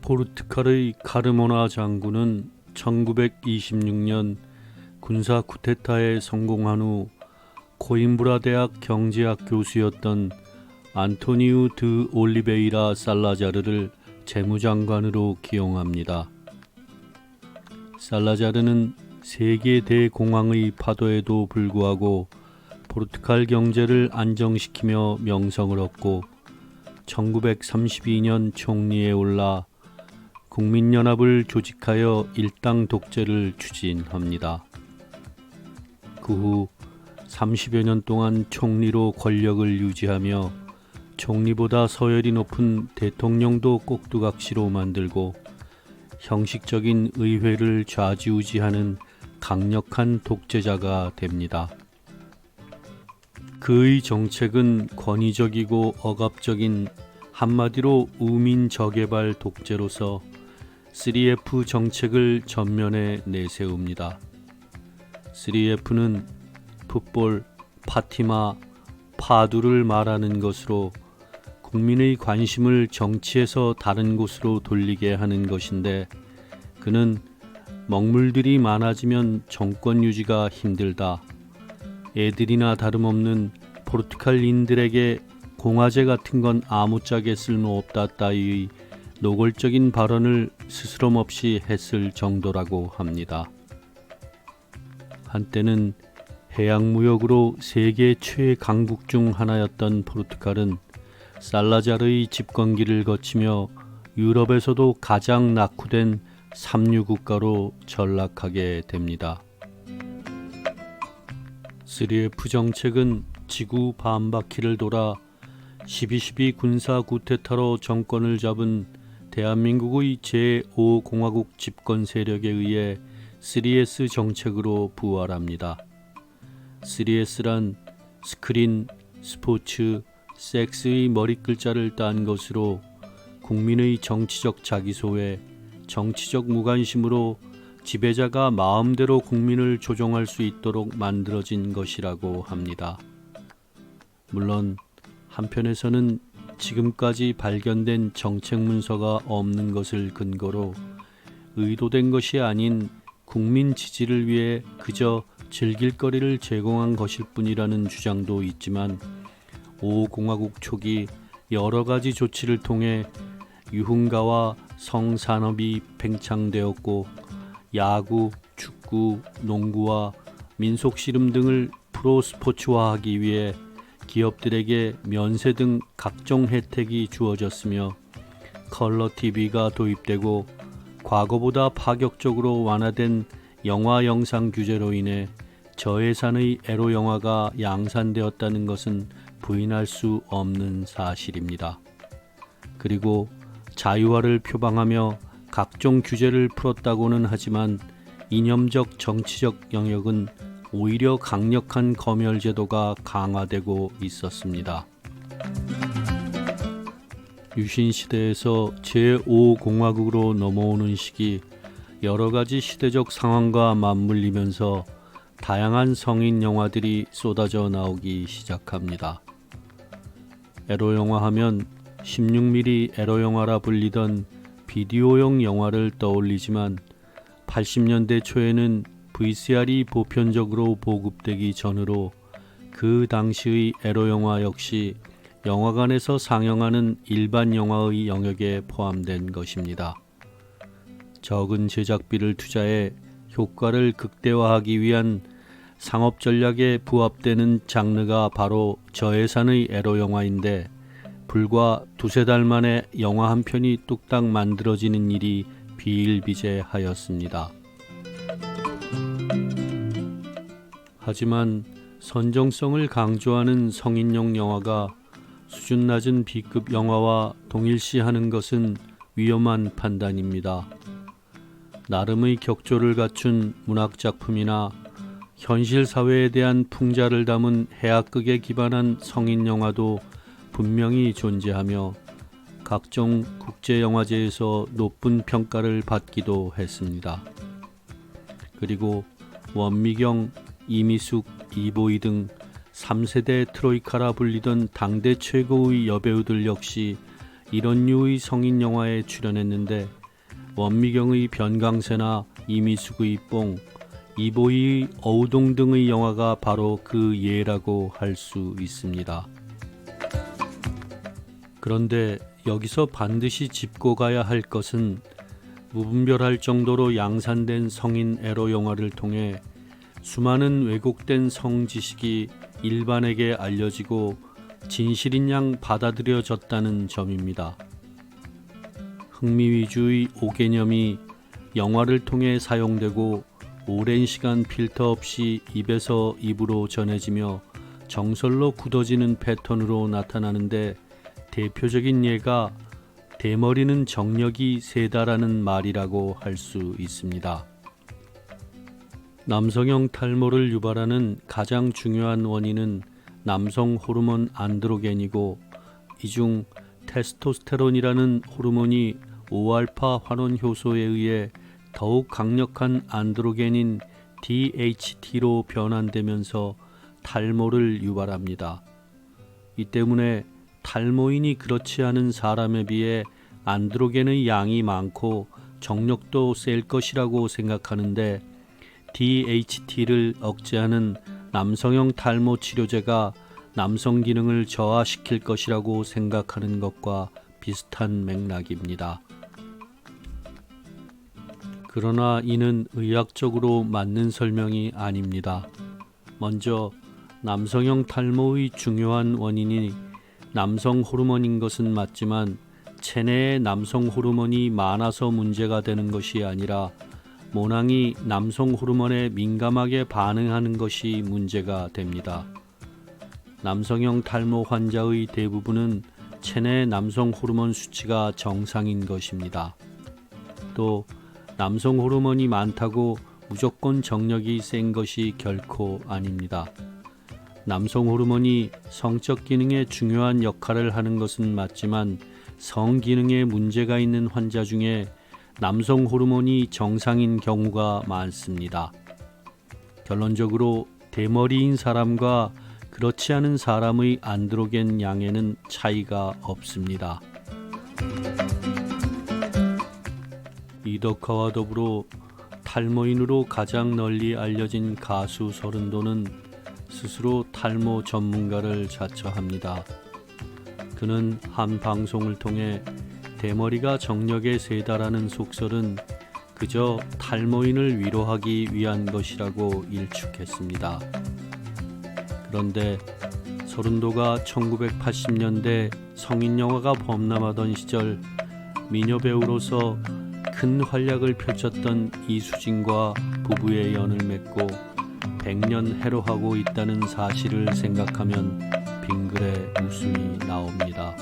포르투갈의 카르모나 장군은 1926년 군사 쿠데타에 성공한 후 코임브라 대학 경제학 교수였던 안토니우 드 올리베이라 살라자르를 재무장관으로 기용합니다. 살라자르는 세계 대공황의 파도에도 불구하고 포르투갈 경제를 안정시키며 명성을 얻고 1932년 총리에 올라 국민연합을 조직하여 일당 독재를 추진합니다. 그 후 30여 년 동안 총리로 권력을 유지하며 총리보다 서열이 높은 대통령도 꼭두각시로 만들고 형식적인 의회를 좌지우지하는 강력한 독재자가 됩니다. 그의 정책은 권위적이고 억압적인 한마디로 우민 저개발 독재로서 3F 정책을 전면에 내세웁니다. 3F는 풋볼, 파티마, 파두를 말하는 것으로 국민의 관심을 정치에서 다른 곳으로 돌리게 하는 것인데, 그는 먹물들이 많아지면 정권 유지가 힘들다, 애들이나 다름없는 포르투갈인들에게 공화제 같은 건 아무짝에 쓸모없다 따위의 노골적인 발언을 스스럼없이 했을 정도라고 합니다. 한때는 해양무역으로 세계 최강국 중 하나였던 포르투갈은 살라자르의 집권기를 거치며 유럽에서도 가장 낙후된 삼류 국가로 전락하게 됩니다. 3F 정책은 지구 반바퀴를 돌아 12.12 군사 쿠데타로 정권을 잡은 대한민국의 제5공화국 집권 세력에 의해 3S 정책으로 부활합니다. 3S란 스크린, 스포츠, 섹스의 머리글자를 딴 것으로 국민의 정치적 자기소외, 정치적 무관심으로 지배자가 마음대로 국민을 조종할 수 있도록 만들어진 것이라고 합니다. 물론 한편에서는 지금까지 발견된 정책 문서가 없는 것을 근거로 의도된 것이 아닌 국민 지지를 위해 그저 즐길거리를 제공한 것일 뿐이라는 주장도 있지만, 5공화국 초기 여러 가지 조치를 통해 유흥가와 성산업이 팽창되었고, 야구, 축구, 농구와 민속씨름 등을 프로스포츠화하기 위해 기업들에게 면세 등 각종 혜택이 주어졌으며, 컬러 TV가 도입되고 과거보다 파격적으로 완화된 영화 영상 규제로 인해 저예산의 에로 영화가 양산되었다는 것은 부인할 수 없는 사실입니다. 그리고 자유화를 표방하며 각종 규제를 풀었다고는 하지만 이념적 정치적 영역은 오히려 강력한 검열 제도가 강화되고 있었습니다. 유신 시대에서 제5공화국으로 넘어오는 시기, 여러 가지 시대적 상황과 맞물리면서 다양한 성인 영화들이 쏟아져 나오기 시작합니다. 에로 영화 하면 16mm 에로 영화라 불리던 비디오용 영화를 떠올리지만, 80년대 초에는 VCR이 보편적으로 보급되기 전으로 그 당시의 에로 영화 역시 영화관에서 상영하는 일반 영화의 영역에 포함된 것입니다. 적은 제작비를 투자해 효과를 극대화하기 위한 상업 전략에 부합되는 장르가 바로 저예산의 에로 영화인데, 불과 두세 달 만에 영화 한 편이 뚝딱 만들어지는 일이 비일비재하였습니다. 하지만 선정성을 강조하는 성인용 영화가 수준 낮은 B급 영화와 동일시하는 것은 위험한 판단입니다. 나름의 격조를 갖춘 문학작품이나 현실 사회에 대한 풍자를 담은 해악극에 기반한 성인 영화도 분명히 존재하며 각종 국제영화제에서 높은 평가를 받기도 했습니다. 그리고 원미경, 이미숙, 이보희 등 3세대 트로이카라 불리던 당대 최고의 여배우들 역시 이런 류의 성인 영화에 출연했는데 원미경의 변강세나 이미숙의 뽕, 이보희의 어우동 등의 영화가 바로 그 예라고 할 수 있습니다. 그런데 여기서 반드시 짚고 가야 할 것은 무분별할 정도로 양산된 성인 에로 영화를 통해 수많은 왜곡된 성 지식이 일반에게 알려지고 진실인 양 받아들여졌다는 점입니다. 흥미 위주의 오개념이 영화를 통해 사용되고 오랜 시간 필터 없이 입에서 입으로 전해지며 정설로 굳어지는 패턴으로 나타나는데 대표적인 예가 대머리는 정력이 세다라는 말이라고 할 수 있습니다. 남성형 탈모를 유발하는 가장 중요한 원인은 남성 호르몬 안드로겐이고 이 중 테스토스테론이라는 호르몬이 5알파 환원 효소에 의해 더욱 강력한 안드로겐인 DHT로 변환되면서 탈모를 유발합니다. 이 때문에 탈모인이 그렇지 않은 사람에 비해 안드로겐의 양이 많고 정력도 셀 것이라고 생각하는데 DHT를 억제하는 남성형 탈모 치료제가 남성 기능을 저하시킬 것이라고 생각하는 것과 비슷한 맥락입니다. 그러나 이는 의학적으로 맞는 설명이 아닙니다. 먼저 남성형 탈모의 중요한 원인이 남성 호르몬인 것은 맞지만 체내에 남성 호르몬이 많아서 문제가 되는 것이 아니라 모낭이 남성 호르몬에 민감하게 반응하는 것이 문제가 됩니다. 남성형 탈모 환자의 대부분은 체내 남성 호르몬 수치가 정상인 것입니다. 또 남성 호르몬이 많다고 무조건 정력이 센 것이 결코 아닙니다. 남성 호르몬이 성적 기능에 중요한 역할을 하는 것은 맞지만 성 기능에 문제가 있는 환자 중에 남성 호르몬이 정상인 경우가 많습니다. 결론적으로 대머리인 사람과 그렇지 않은 사람의 안드로겐 양에는 차이가 없습니다. 이덕화와 더불어 탈모인으로 가장 널리 알려진 가수 서른도는 스스로 탈모 전문가를 자처합니다. 그는 한 방송을 통해 대머리가 정력에 세다라는 속설은 그저 탈모인을 위로하기 위한 것이라고 일축했습니다. 그런데 서른도가 1980년대 성인영화가 범람하던 시절 미녀 배우로서 큰 활약을 펼쳤던 이수진과 부부의 연을 맺고 100년 해로하고 있다는 사실을 생각하면 빙그레 웃음이 나옵니다.